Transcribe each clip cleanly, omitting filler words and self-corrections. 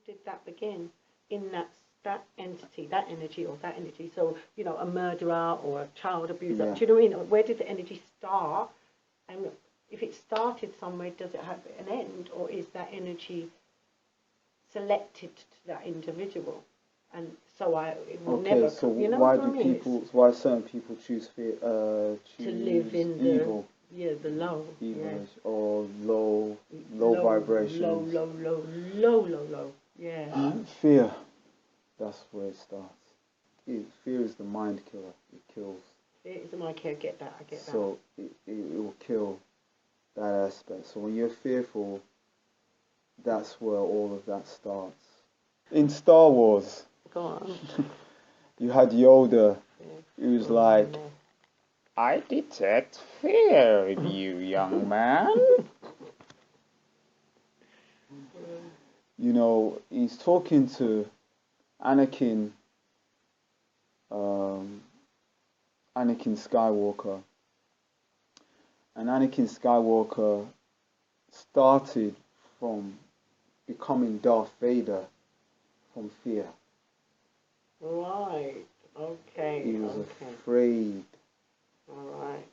did that begin? In that entity, that energy or that energy? So, you know, a murderer or a child abuser, Yeah. do you know what I mean? Where did the energy start? And if it started somewhere, does it have an end? Or is that energy selected to that individual? And so it will never, so you know why what I do mean? people, why certain people choose fear, To live in evil? the low. Evil or low vibrations. Low. Yeah. Fear, that's where it starts. Fear is the mind killer. It kills. Fear is the mind killer. I get that. So it will kill that aspect. So when you're fearful, that's where all of that starts. In Star Wars, Go on. you had Yoda. Yeah. He was like, I detect fear in you, young man. You know, he's talking to Anakin Skywalker. And Anakin Skywalker started from becoming Darth Vader from fear. Right. Okay. He was afraid. All right.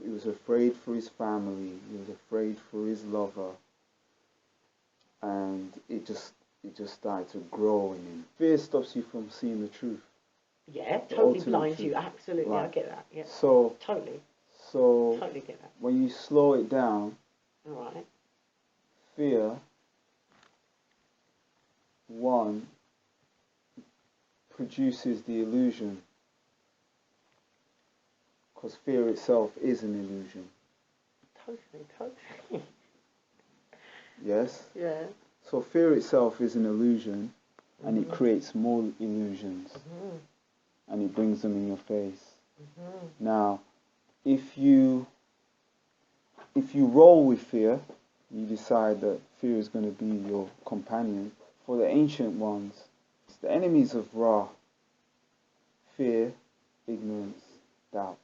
He was afraid for his family. He was afraid for his lover. And it just started to grow in him. Fear stops you from seeing the truth. Yeah, totally blinds truth. you. Absolutely, Right. I get that. Yeah. So totally get that. When you slow it down, All right. fear, one, produces the illusion. Because fear itself is an illusion. Totally. Yes? Yeah. So fear itself is an illusion, and it creates more illusions, and it brings them in your face. Now, if you roll with fear, you decide that fear is going to be your companion. For the ancient ones, it's the enemies of Ra: fear, ignorance, doubt.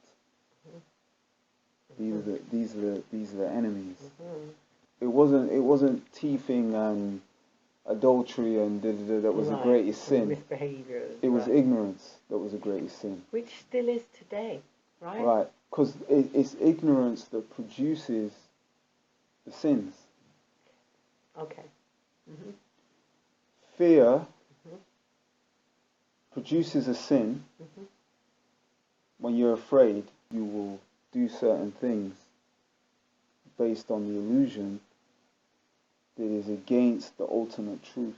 These are the enemies. It wasn't thieving and adultery and that was the greatest sin. Misbehaviour. It was ignorance that was the greatest sin. Which still is today, right? Right, because it's ignorance that produces the sins. Okay. Fear produces a sin. When you're afraid, you will do certain things based on the illusion that is against the ultimate truth.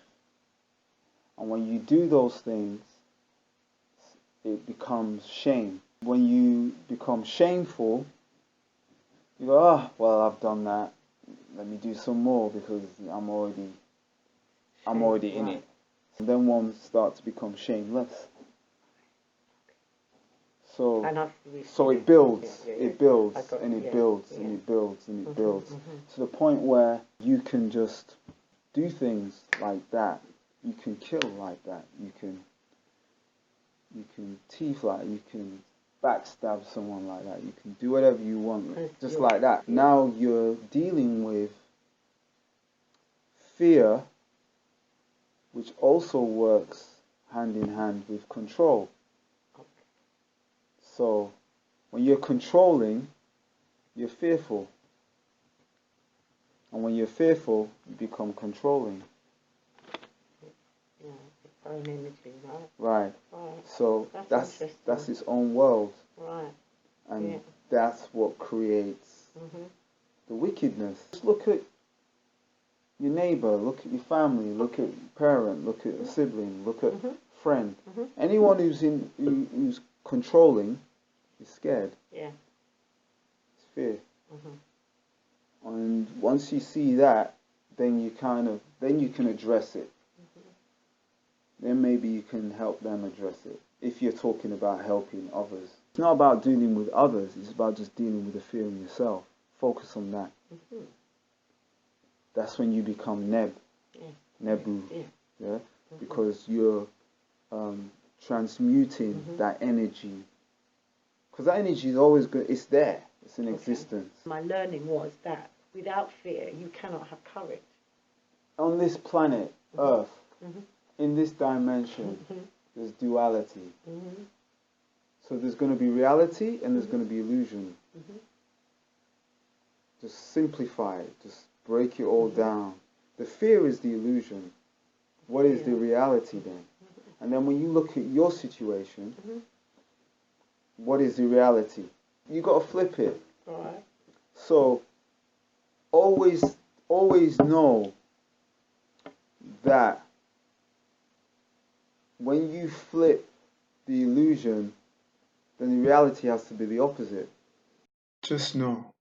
And when you do those things, it becomes shame. When you become shameful, you go, well, I've done that. Let me do some more because I'm already in it. And then one starts to become shameless. So it builds, it builds, and it builds, and it builds, and it builds, to the point where you can just do things like that. You can kill like that. You can thief like that. You can backstab someone like that. You can do whatever you want, just like that. Now you're dealing with fear, which also works hand in hand with control. So, when you're controlling, you're fearful. And when you're fearful, you become controlling. Yeah, its own energy, right? Right. So that's its own world. Right. And that's what creates the wickedness. Just look at your neighbour, look at your family, look at your parent, look at a sibling, look at friend. Anyone who's controlling is scared. Yeah. It's fear. And once you see that, then you can address it. Then maybe you can help them address it. If you're talking about helping others. It's not about dealing with others, it's about just dealing with the fear in yourself. Focus on that. That's when you become Nebu. Yeah? Because you're transmuting that energy. Because that energy is always good. It's there. It's in existence. My learning was that without fear, you cannot have courage. On this planet, earth, Mhm. in this dimension, Mhm. there's duality. Mhm. So there's going to be reality and there's going to be illusion. Mhm. Just simplify it, just break it all down. The fear is the illusion. What is the reality then? And then when you look at your situation, what is the reality? You got to flip it. Right. So always know that when you flip the illusion, then the reality has to be the opposite. Just know,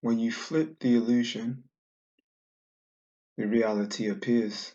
when you flip the illusion, the reality appears.